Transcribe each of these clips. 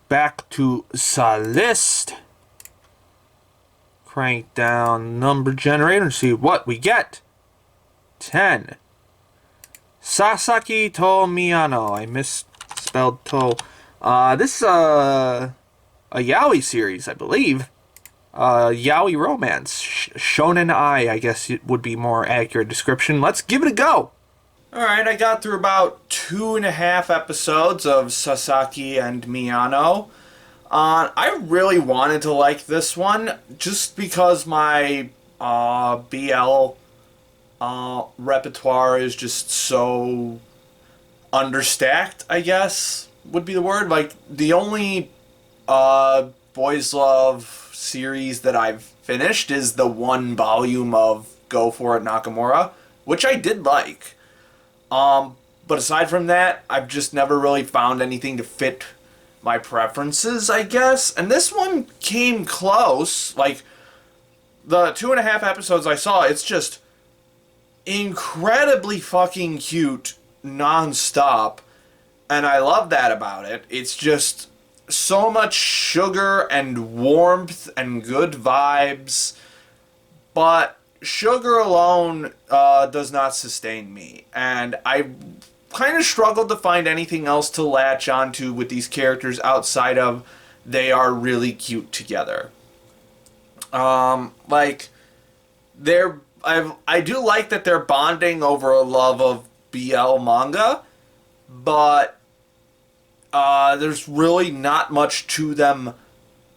back to Salist. Crank down number generator and see what we get. 10. Sasaki to Miyano. I misspelled to. This is a yaoi series, I believe. Yaoi romance. Shonen I guess it would be more accurate description. Let's give it a go. Alright, I got through about 2.5 episodes of Sasaki and Miyano. I really wanted to like this one just because my BL repertoire is just so understacked, I guess would be the word. Like, the only Boys Love series that I've finished is the one volume of Go For It Nakamura, which I did like. But aside from that, I've just never really found anything to fit my preferences, I guess. And this one came close. Like, the 2.5 episodes I saw, it's just incredibly fucking cute non-stop. And I love that about it. It's just so much sugar and warmth and good vibes. But sugar alone does not sustain me. And I kind of struggled to find anything else to latch onto with these characters outside of they are really cute together. Like, I do like that they're bonding over a love of BL manga, but there's really not much to them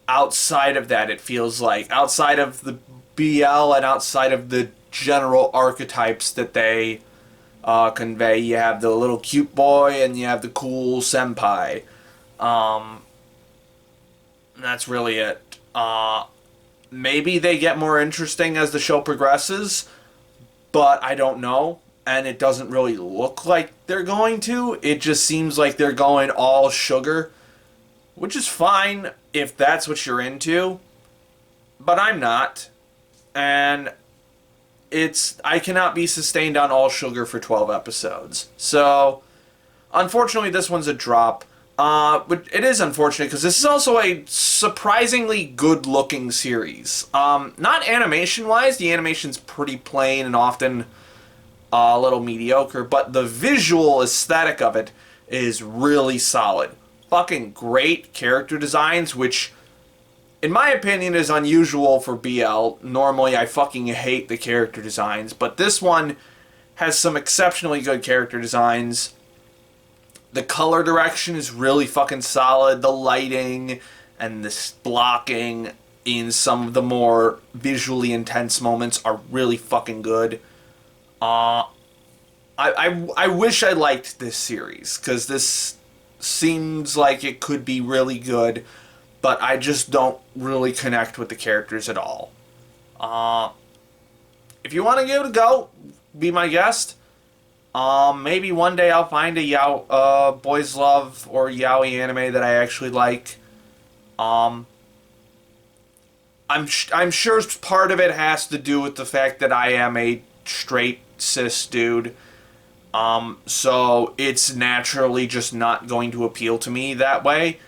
outside of that, it feels like. Outside of the BL and outside of the general archetypes that they convey. You have the little cute boy and you have the cool senpai. That's really it. Maybe they get more interesting as the show progresses, but I don't know. And it doesn't really look like they're going to. It just seems like they're going all sugar, which is fine if that's what you're into, but I'm not. And I cannot be sustained on all sugar for 12 episodes. So, unfortunately, this one's a drop. But it is unfortunate because this is also a surprisingly good-looking series. Not animation-wise. The animation's pretty plain and often a little mediocre, but the visual aesthetic of it is really solid. Fucking great character designs, which, in my opinion, is unusual for BL. Normally, I fucking hate the character designs, but this one has some exceptionally good character designs. The color direction is really fucking solid. The lighting and the blocking in some of the more visually intense moments are really fucking good. I wish I liked this series, because this seems like it could be really good, but I just don't really connect with the characters at all. If you want to give it a go, be my guest. Maybe one day I'll find a Boys Love or yaoi anime that I actually like. I'm sure part of it has to do with the fact that I am a straight cis dude. So it's naturally just not going to appeal to me that way.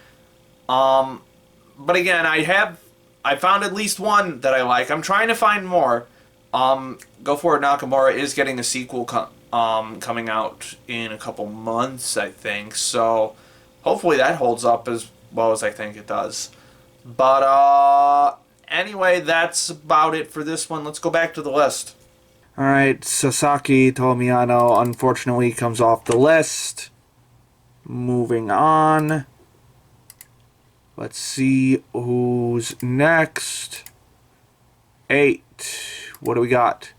But again, I found at least one that I like. I'm trying to find more. Go For It Nakamura is getting a sequel coming out in a couple months, I think. So hopefully that holds up as well as I think it does. But anyway, that's about it for this one. Let's go back to the list. Alright, Sasaki to Miyano unfortunately comes off the list. Moving on. Let's see who's next. 8. What do we got?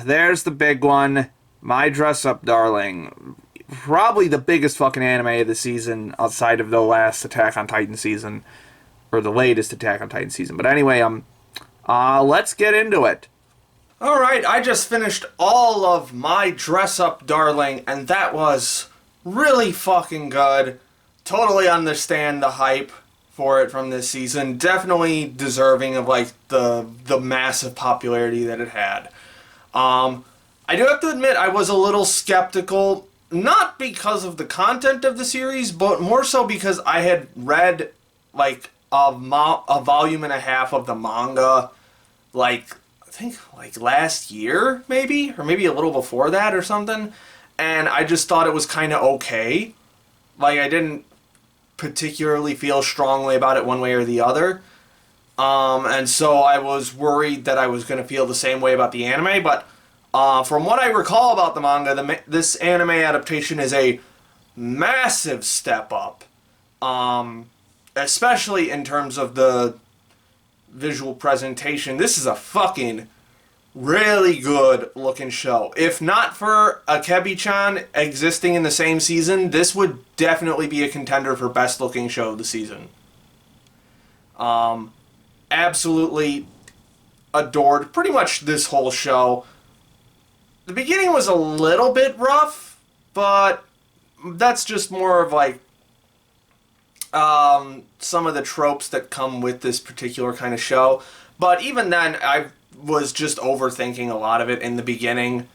There's the big one. My Dress Up Darling. Probably the biggest fucking anime of the season outside of the last Attack on Titan season. Or the latest Attack on Titan season. But anyway, let's get into it. Alright, I just finished all of My Dress Up Darling, and that was really fucking good. Totally understand the hype for it from this season. Definitely deserving of, like, the massive popularity that it had. I do have to admit, I was a little skeptical not because of the content of the series, but more so because I had read like a volume and a half of the manga, like I think like last year maybe, or maybe a little before that or something, and I just thought it was kind of okay. Like I didn't particularly feel strongly about it one way or the other. And so I was worried that I was going to feel the same way about the anime, but from what I recall about the manga, this anime adaptation is a massive step up, especially in terms of the visual presentation. This is a fucking really good looking show. If not for Akebi-chan existing in the same season, this would definitely be a contender for best looking show of the season. Absolutely adored pretty much this whole show. The beginning was a little bit rough, but that's just more of like some of the tropes that come with this particular kind of show. But even then, I was just overthinking a lot of it in the beginning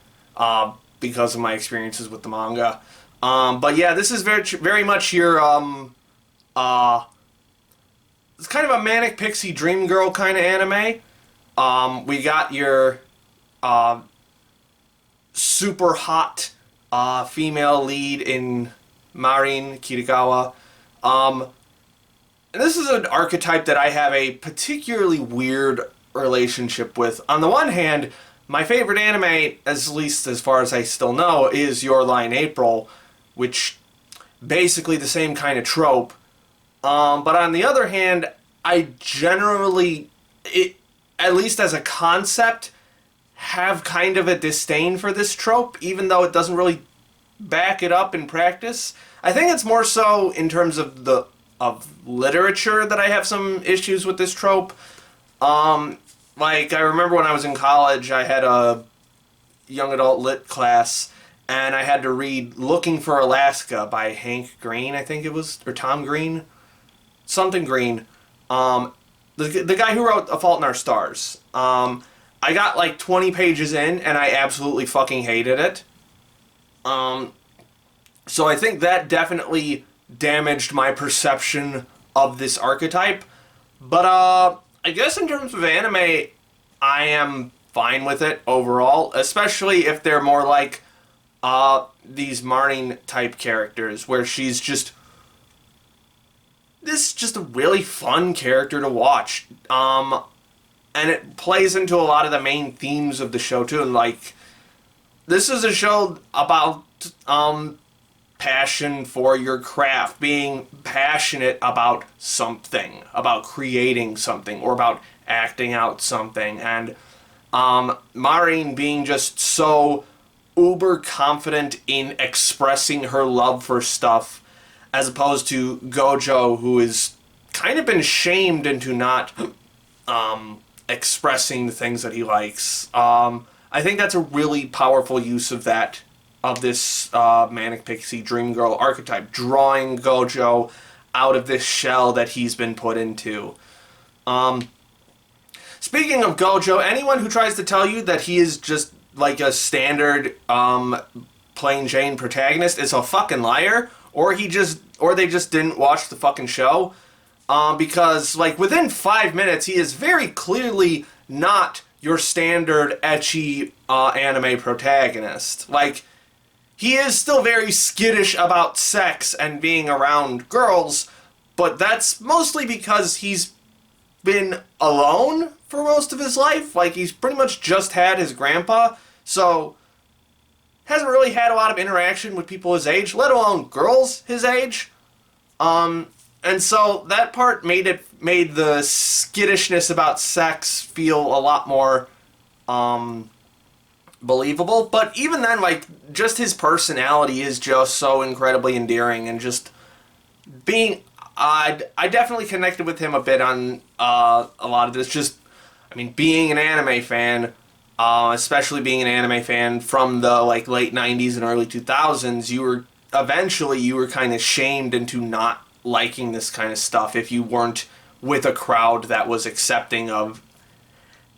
because of my experiences with the manga. But yeah, this is very much your it's kind of a manic pixie dream girl kind of anime. We got your super hot female lead in Marin Kitagawa. And this is an archetype that I have a particularly weird relationship with. On the one hand, my favorite anime, at least as far as I still know, is Your Lie in April, which basically the same kind of trope. But on the other hand, I generally, at least as a concept, have kind of a disdain for this trope, even though it doesn't really back it up in practice. I think it's more so in terms of literature that I have some issues with this trope. Like, I remember when I was in college, I had a young adult lit class, and I had to read Looking for Alaska by Hank Green, I think it was, or Tom Green, something Green. The guy who wrote A Fault in Our Stars. I got like 20 pages in, and I absolutely fucking hated it. So I think that definitely damaged my perception of this archetype. But I guess in terms of anime, I am fine with it overall, especially if they're more like these Marnie type characters, where she's just a really fun character to watch. And it plays into a lot of the main themes of the show too. And like, this is a show about passion for your craft, being passionate about something, about creating something, or about acting out something. And Marin being just so uber confident in expressing her love for stuff, as opposed to Gojo, who has kind of been shamed into not expressing the things that he likes. I think that's a really powerful use of this manic pixie dream girl archetype, drawing Gojo out of this shell that he's been put into. Speaking of Gojo, anyone who tries to tell you that he is just like a standard plain Jane protagonist is a fucking liar, or they just didn't watch the fucking show. Because, like, within 5 minutes, he is very clearly not your standard ecchi anime protagonist. Like, he is still very skittish about sex and being around girls, but that's mostly because he's been alone for most of his life. Like, he's pretty much just had his grandpa, so hasn't really had a lot of interaction with people his age, let alone girls his age. And so that part made the skittishness about sex feel a lot more believable. But even then, like, just his personality is just so incredibly endearing, and just being, I definitely connected with him a bit on a lot of this. Just, I mean, being an anime fan, especially being an anime fan from the like late 90s and early 2000s, you were kind of shamed into not liking this kind of stuff if you weren't with a crowd that was accepting of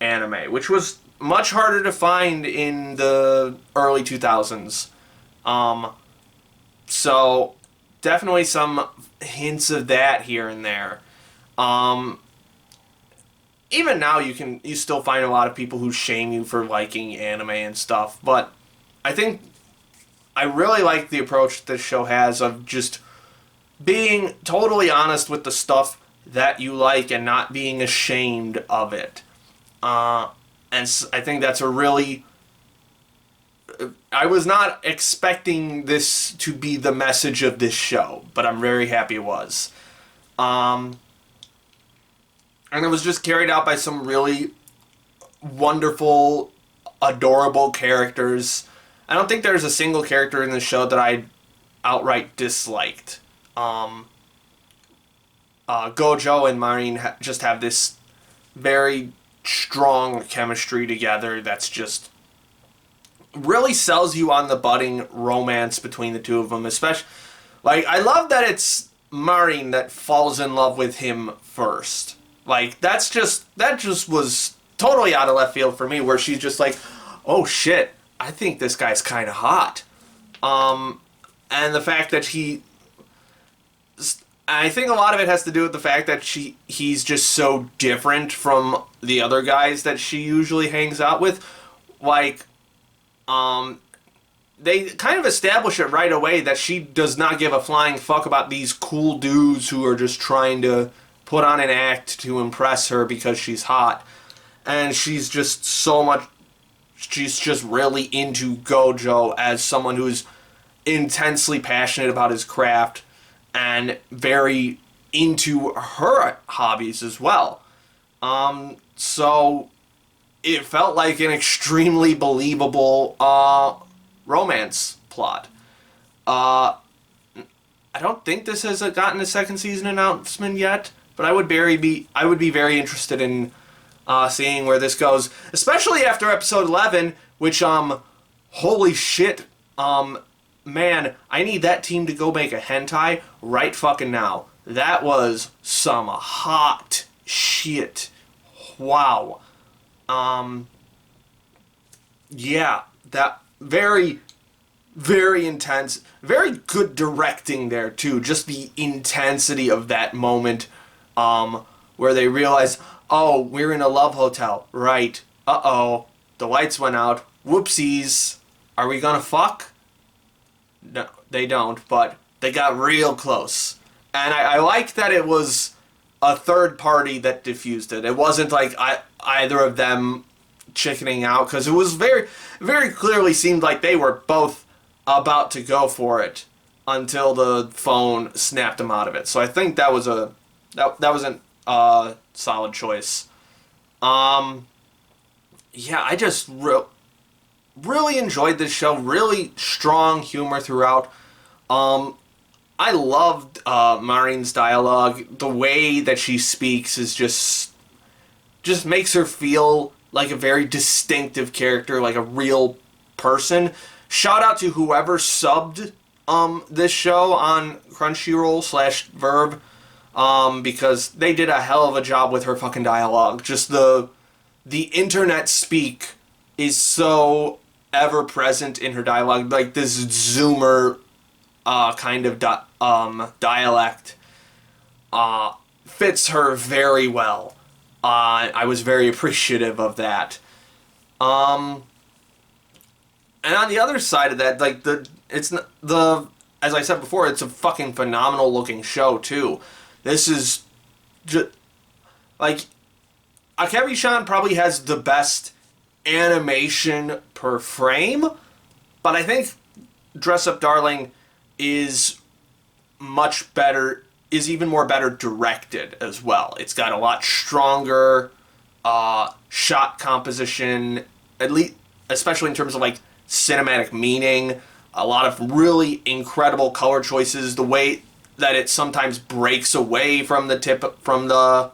anime, which was much harder to find in the early 2000s. So definitely some hints of that here and there. Um, Even now you still find a lot of people who shame you for liking anime and stuff, but I think I really like the approach this show has of just being totally honest with the stuff that you like and not being ashamed of it. I think that's a really. I was not expecting this to be the message of this show, but I'm very happy it was. Um, and it was just carried out by some really wonderful, adorable characters. I don't think there's a single character in the show that I outright disliked. Um, Gojo and Marin just have this very strong chemistry together that's just really sells you on the budding romance between the two of them. Especially, like, I love that it's Marin that falls in love with him first. Like, that just was totally out of left field for me, where she's just like, oh shit, I think this guy's kind of hot. And the fact that I think a lot of it has to do with the fact that he's just so different from the other guys that she usually hangs out with. Like, they kind of establish it right away that she does not give a flying fuck about these cool dudes who are just trying to put on an act to impress her because she's hot. And she's just really into Gojo as someone who's intensely passionate about his craft and very into her hobbies as well. So it felt like an extremely believable romance plot. I don't think this has gotten a second season announcement yet, but I would be very interested in seeing where this goes, especially after episode 11, which holy shit, man, I need that team to go make a hentai right fucking now. That was some hot shit. Wow. Yeah, that very, very intense, very good directing there too. Just the intensity of that moment, where they realize, oh, we're in a love hotel, right? Uh-oh, the lights went out. Whoopsies. Are we gonna fuck? No, they don't, but they got real close. And I like that it was a third party that diffused it. It wasn't like either of them chickening out, because it was very, very clearly seemed like they were both about to go for it until the phone snapped them out of it. So I think that was a solid choice. Yeah, I just really enjoyed this show. Really strong humor throughout. I loved Marin's dialogue. The way that she speaks is just makes her feel like a very distinctive character, like a real person. Shout out to whoever subbed this show on Crunchyroll/Verb, because they did a hell of a job with her fucking dialogue. Just the internet speak is so ever present in her dialogue, like this Zoomer kind of dialect fits her very well. I was very appreciative of that. And on the other side of that, like as I said before, it's a fucking phenomenal looking show too. This is just like Akebi-chan probably has the best animation per frame, but I think Dress Up Darling is much better, is even more better directed as well. It's got a lot stronger shot composition, at least, especially in terms of like cinematic meaning. A lot of really incredible color choices. The way that it sometimes breaks away from the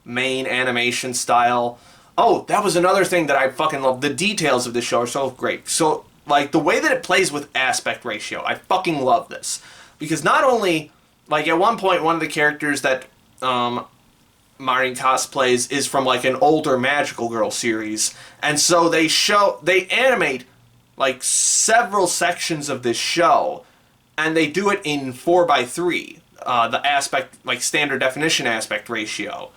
main animation style. Oh, that was another thing that I fucking love. The details of this show are so great. So, like, the way that it plays with aspect ratio, I fucking love this. Because not only, like, at one point, one of the characters that Marin cosplays is from, like, an older Magical Girl series. And so they animate, like, several sections of this show and they do it in 4:3, the aspect, like standard definition aspect ratio.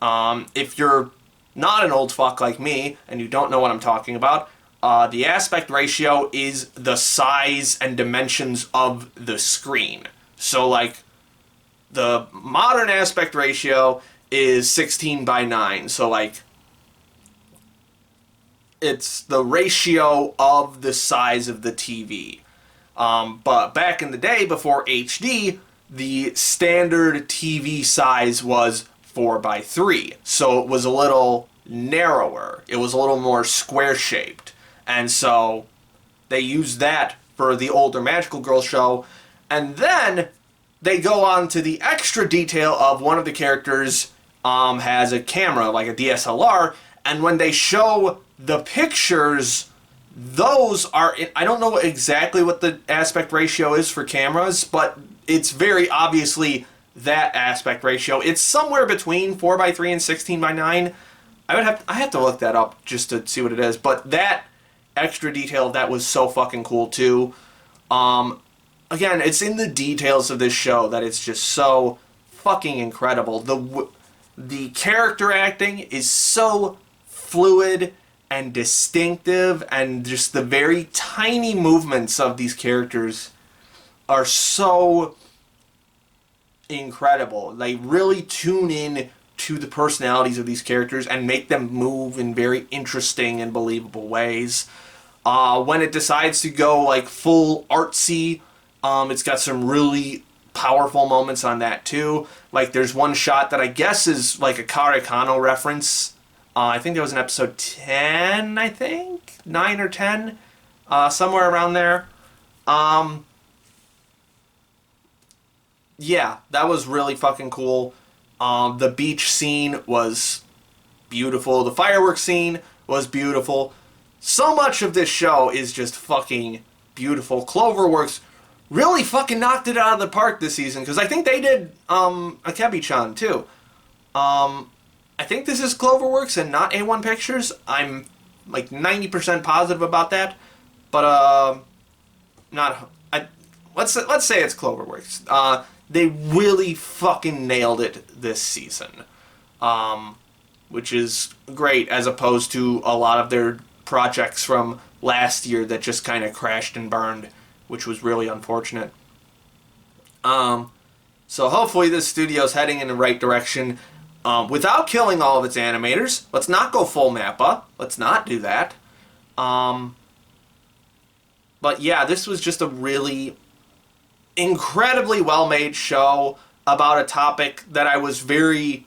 If you're not an old fuck like me and you don't know what I'm talking about, the aspect ratio is the size and dimensions of the screen. So, like, the modern aspect ratio is 16:9. So, like, it's the ratio of the size of the TV. But back in the day, before HD, the standard TV size was 4:3. So it was a little narrower. It was a little more square-shaped. And so they used that for the older Magical Girl show. And then they go on to the extra detail of one of the characters has a camera, like a DSLR, and when they show the pictures, those are, I don't know exactly what the aspect ratio is for cameras, but it's very obviously that aspect ratio. It's somewhere between 4:3 and 16:9. I have to look that up just to see what it is, but that extra detail, that was so fucking cool too. Again, it's in the details of this show that it's just so fucking incredible. The character acting is so fluid and distinctive, and just the very tiny movements of these characters are so incredible. They really tune in to the personalities of these characters and make them move in very interesting and believable ways. When it decides to go like full artsy, it's got some really powerful moments on that too. Like there's one shot that I guess is like a Karekano reference. I think that was in episode 10, I think? 9 or 10? Somewhere around there. Yeah, that was really fucking cool. The beach scene was beautiful. The fireworks scene was beautiful. So much of this show is just fucking beautiful. Cloverworks really fucking knocked it out of the park this season, because I think they did Akebi-chan too. I think this is Cloverworks and not A1 Pictures. I'm like 90% positive about that, but let's say it's Cloverworks. They really fucking nailed it this season, which is great, as opposed to a lot of their projects from last year that just kind of crashed and burned, which was really unfortunate. So hopefully this studio's heading in the right direction. Without killing all of its animators. Let's not go full Mappa. Let's not do that. But yeah, this was just a really incredibly well-made show about a topic that I was very...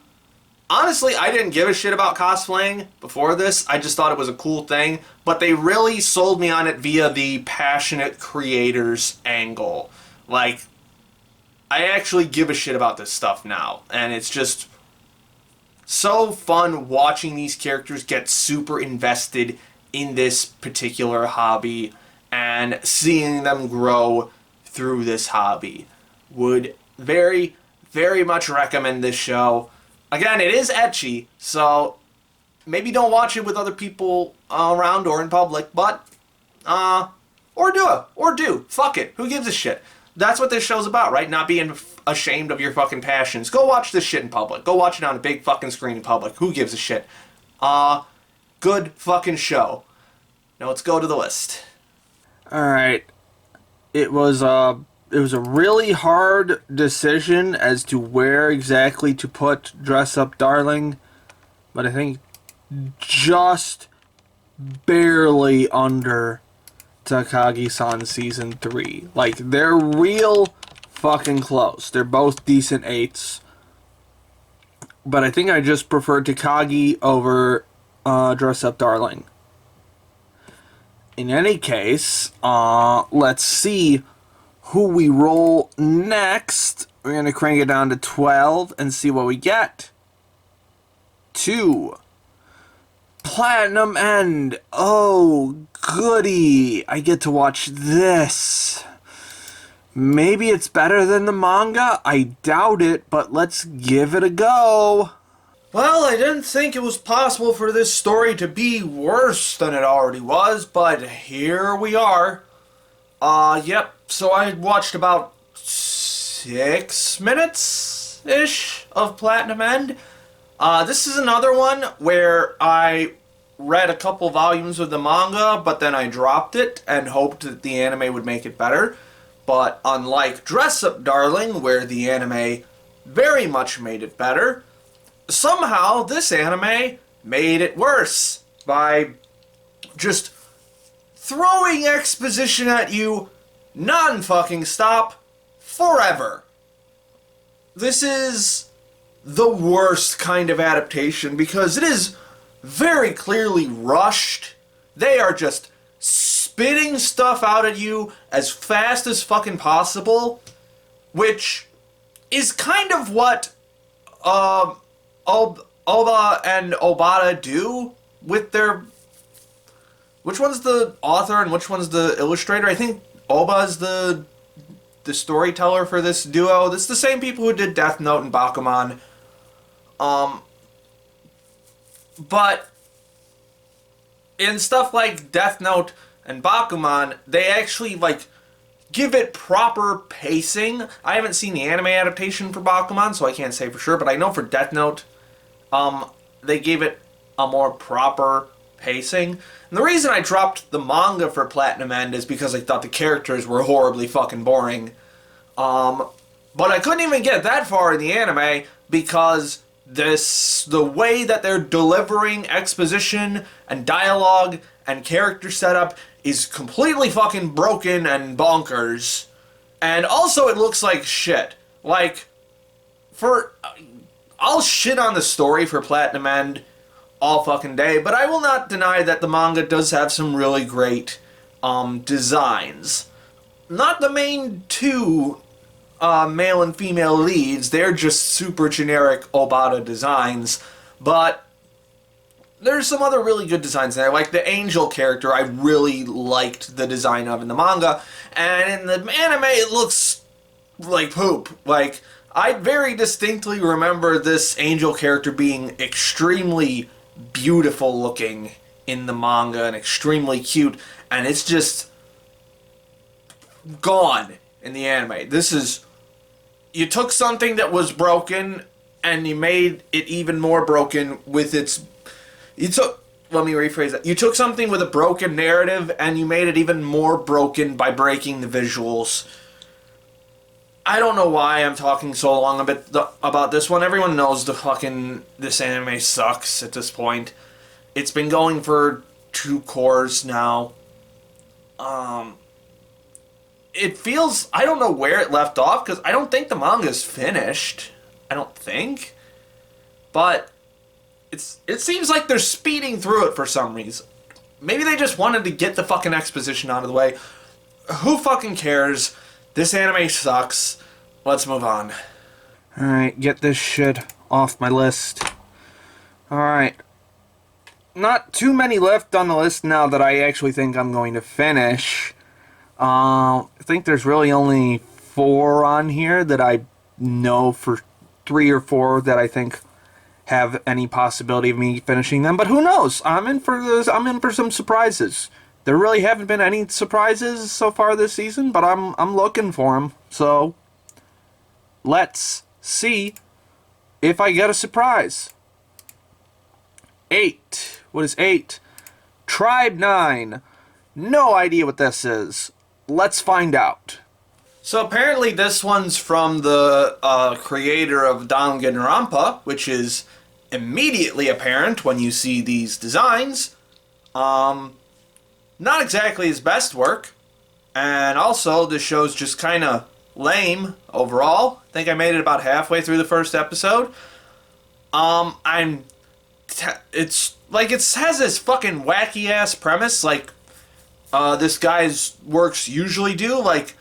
Honestly, I didn't give a shit about cosplaying before this. I just thought it was a cool thing. But they really sold me on it via the passionate creators angle. Like, I actually give a shit about this stuff now. And it's just so fun watching these characters get super invested in this particular hobby and seeing them grow through this hobby. Would very, very much recommend this show. Again, it is ecchi, so maybe don't watch it with other people around or in public, but, or do it, or do. Fuck it. Who gives a shit? That's what this show's about, right? Not being ashamed of your fucking passions. Go watch this shit in public. Go watch it on a big fucking screen in public. Who gives a shit? Good fucking show. Now let's go to the list. Alright. It was a really hard decision as to where exactly to put Dress Up Darling, but I think just barely under Takagi-san Season 3. Like, they're real fucking close. They're both decent 8s. But I think I just prefer Takagi over Dress Up Darling. In any case, let's see who we roll next. We're going to crank it down to 12 and see what we get. 2. Platinum End. Oh, goody. I get to watch this. Maybe it's better than the manga? I doubt it, but let's give it a go. Well, I didn't think it was possible for this story to be worse than it already was, but here we are. Yep. So I watched about 6 minutes-ish of Platinum End. This is another one where I read a couple volumes of the manga, but then I dropped it and hoped that the anime would make it better. But unlike Dress Up Darling, where the anime very much made it better, somehow this anime made it worse by just throwing exposition at you non-fucking stop forever. This is the worst kind of adaptation because it is very clearly rushed. They are just spitting stuff out at you as fast as fucking possible, which is kind of what Oba and Obata do with their... Which one's the author and which one's the illustrator? I think Oba's the storyteller for this duo. It's the same people who did Death Note and Bakuman. But in stuff like Death Note and Bakuman, they actually, like, give it proper pacing. I haven't seen the anime adaptation for Bakuman, so I can't say for sure, but I know for Death Note, they gave it a more proper pacing. And the reason I dropped the manga for Platinum End is because I thought the characters were horribly fucking boring. But I couldn't even get that far in the anime because the way that they're delivering exposition and dialogue and character setup is completely fucking broken and bonkers. And also it looks like shit. Like, I'll shit on the story for Platinum End all fucking day, but I will not deny that the manga does have some really great designs. Not the main two male and female leads, they're just super generic Obata designs, but there's some other really good designs there. Like the Angel character, I really liked the design of in the manga, and in the anime it looks like poop. Like, I very distinctly remember this Angel character being extremely beautiful looking in the manga and extremely cute, and it's just gone in the anime. This is... You took something that was broken and you made it even more broken with its... Let me rephrase that. You took something with a broken narrative and you made it even more broken by breaking the visuals. I don't know why I'm talking so long about this one. Everyone knows this anime sucks at this point. It's been going for 2 cours now. It feels... I don't know where it left off, because I don't think the manga's finished. I don't think. But it seems like they're speeding through it for some reason. Maybe they just wanted to get the fucking exposition out of the way. Who fucking cares? This anime sucks. Let's move on. Alright, get this shit off my list. Alright. Not too many left on the list now that I actually think I'm going to finish. I think there's really only 4 on here that I know for 3 or 4 that I think have any possibility of me finishing them. But who knows? I'm in for some surprises. There really haven't been any surprises so far this season, but I'm looking for them. So let's see if I get a surprise. 8. What is 8? Tribe 9. No idea what this is. Let's find out. So apparently this one's from the creator of Danganronpa, which is immediately apparent when you see these designs. Not exactly his best work. And also, this show's just kind of lame overall. I think I made it about halfway through the first episode. It's like, it has this fucking wacky ass premise, like this guy's works usually do, like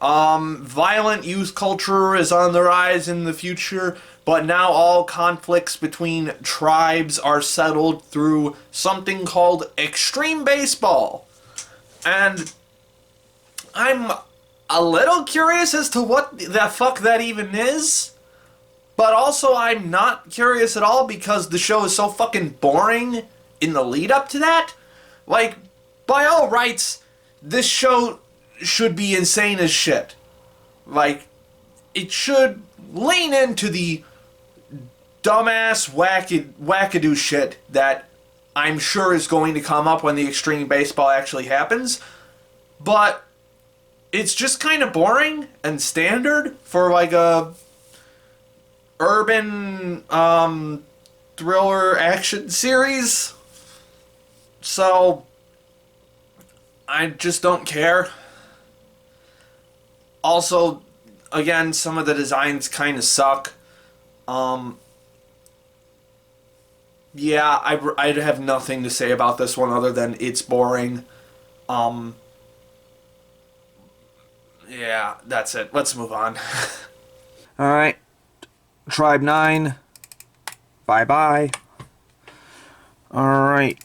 violent youth culture is on the rise in the future, but now all conflicts between tribes are settled through something called extreme baseball. And I'm a little curious as to what the fuck that even is. But also I'm not curious at all because the show is so fucking boring in the lead up to that. Like, by all rights, this show should be insane as shit. Like, it should lean into the dumbass wackadoo shit that I'm sure is going to come up when the extreme baseball actually happens. But it's just kind of boring and standard for like a urban thriller action series. So I just don't care. Also, again, some of the designs kind of suck. Yeah, I'd have nothing to say about this one other than it's boring. Yeah, that's it. Let's move on. Alright. Tribe 9. Bye-bye. Alright.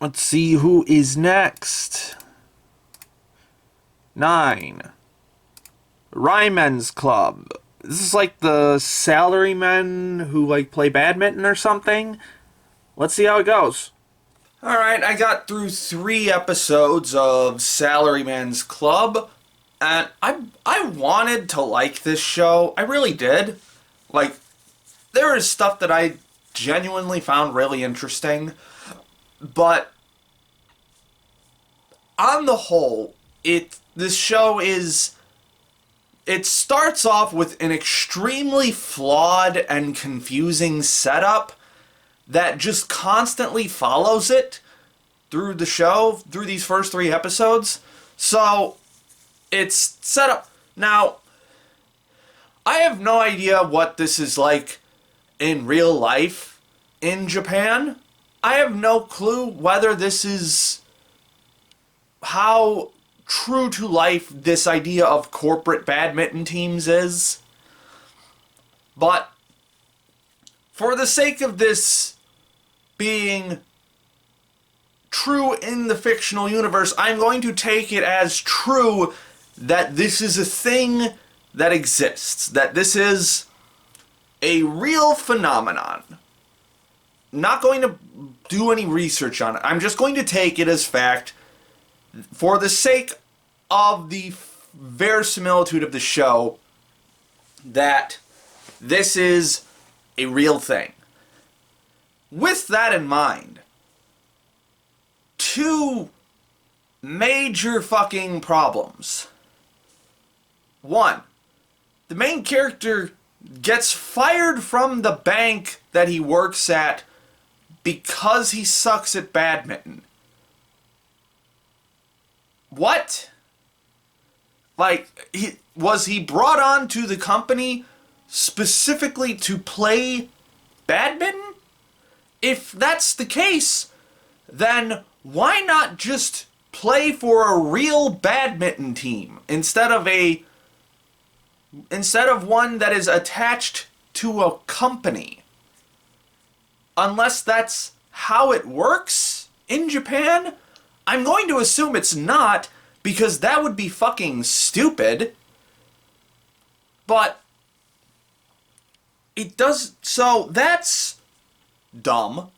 Let's see who is next. 9. Ryman's Club. This is like the salarymen who like play badminton or something. Let's see how it goes. Alright, I got through 3 episodes of Salaryman's Club, and I wanted to like this show. I really did. Like, there is stuff that I genuinely found really interesting, but on the whole, this show is... It starts off with an extremely flawed and confusing setup that just constantly follows it through the show, through these first 3 episodes. So, it's set up... Now, I have no idea what this is like in real life in Japan. I have no clue whether this is how true to life this idea of corporate badminton teams is. But for the sake of this being true in the fictional universe, I'm going to take it as true that this is a thing that exists, that this is a real phenomenon. Not going to do any research on it. I'm just going to take it as fact for the sake of the verisimilitude of the show that this is a real thing. With that in mind, 2 major fucking problems. 1, the main character gets fired from the bank that he works at because he sucks at badminton. What? Like, was he brought on to the company specifically to play badminton? If that's the case, then why not just play for a real badminton team instead of one that is attached to a company? Unless that's how it works in Japan, I'm going to assume it's not, because that would be fucking stupid. But it does... So that's dumb.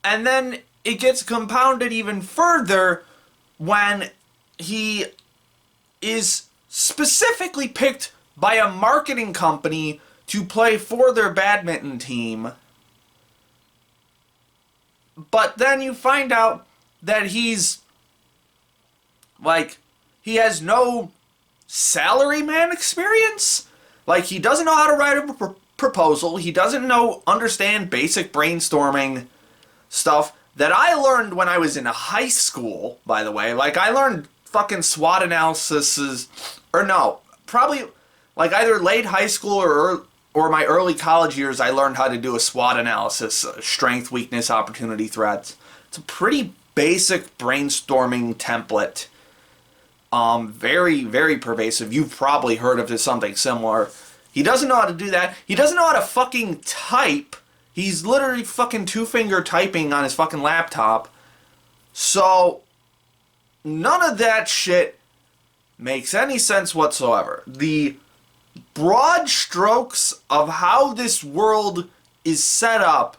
And then it gets compounded even further when he is specifically picked by a marketing company to play for their badminton team. But then you find out that he's... Like, he has no salaryman experience? Like, he doesn't know how to write a proposal. He doesn't understand basic brainstorming stuff that I learned when I was in high school, by the way. Like, I learned fucking SWOT analysis, or no, probably, like, either late high school or my early college years, I learned how to do a SWOT analysis, strength, weakness, opportunity, threats. It's a pretty basic brainstorming template. Very, very pervasive. You've probably heard of something similar. He doesn't know how to do that. He doesn't know how to fucking type. He's literally fucking 2-finger typing on his fucking laptop. So, none of that shit makes any sense whatsoever. The broad strokes of how this world is set up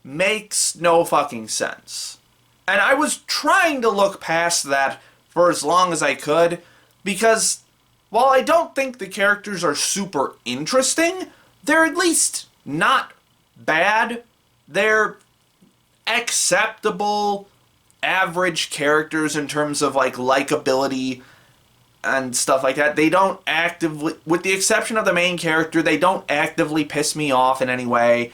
makes no fucking sense. And I was trying to look past that for as long as I could, because while I don't think the characters are super interesting, they're at least not bad. They're acceptable, average characters in terms of like likability and stuff like that. They don't actively, with the exception of the main character, they don't actively piss me off in any way.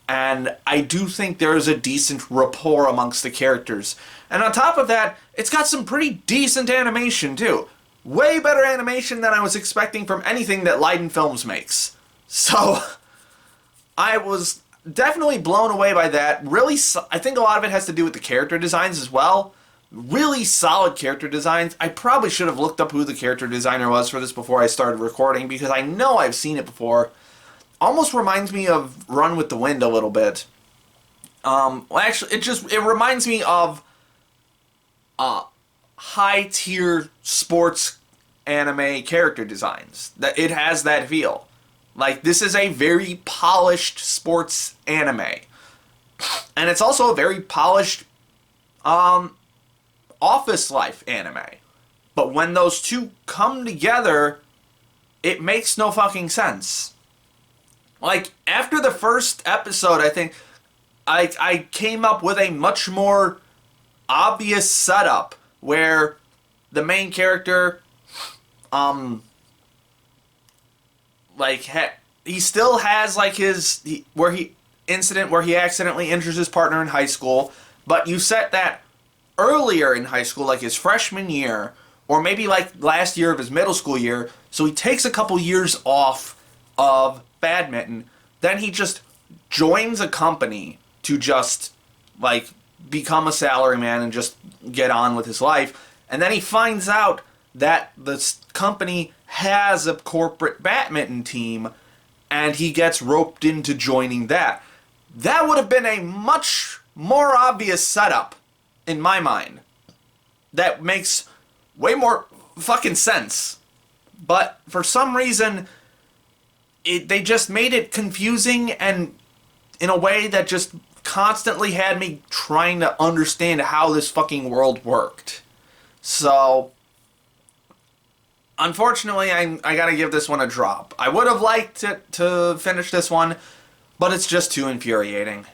And I do think there's a decent rapport amongst the characters. And on top of that, it's got some pretty decent animation too. Way better animation than I was expecting from anything that Leiden Films makes. So, I was definitely blown away by that. Really, I think a lot of it has to do with the character designs as well. Really solid character designs. I probably should have looked up who the character designer was for this before I started recording, because I know I've seen it before. Almost reminds me of Run with the Wind a little bit. Well, actually, it reminds me of high-tier sports anime character designs. That it has that feel. Like, this is a very polished sports anime. And it's also a very polished office life anime. But when those two come together, it makes no fucking sense. Like, after the first episode, I think I came up with a much more obvious setup where the main character, he still has, like, incident where he accidentally injures his partner in high school, but you set that earlier in high school, like his freshman year, or maybe, like, last year of his middle school year, so he takes a couple years off of badminton, then he just joins a company to just, like, become a salaryman and just get on with his life, and then he finds out that the company has a corporate badminton team, and he gets roped into joining that. That would have been a much more obvious setup, in my mind. That makes way more fucking sense. But for some reason, they just made it confusing, and in a way that just constantly had me trying to understand how this fucking world worked. So, unfortunately, I gotta give this one a drop. I would have liked it to finish this one, but it's just too infuriating.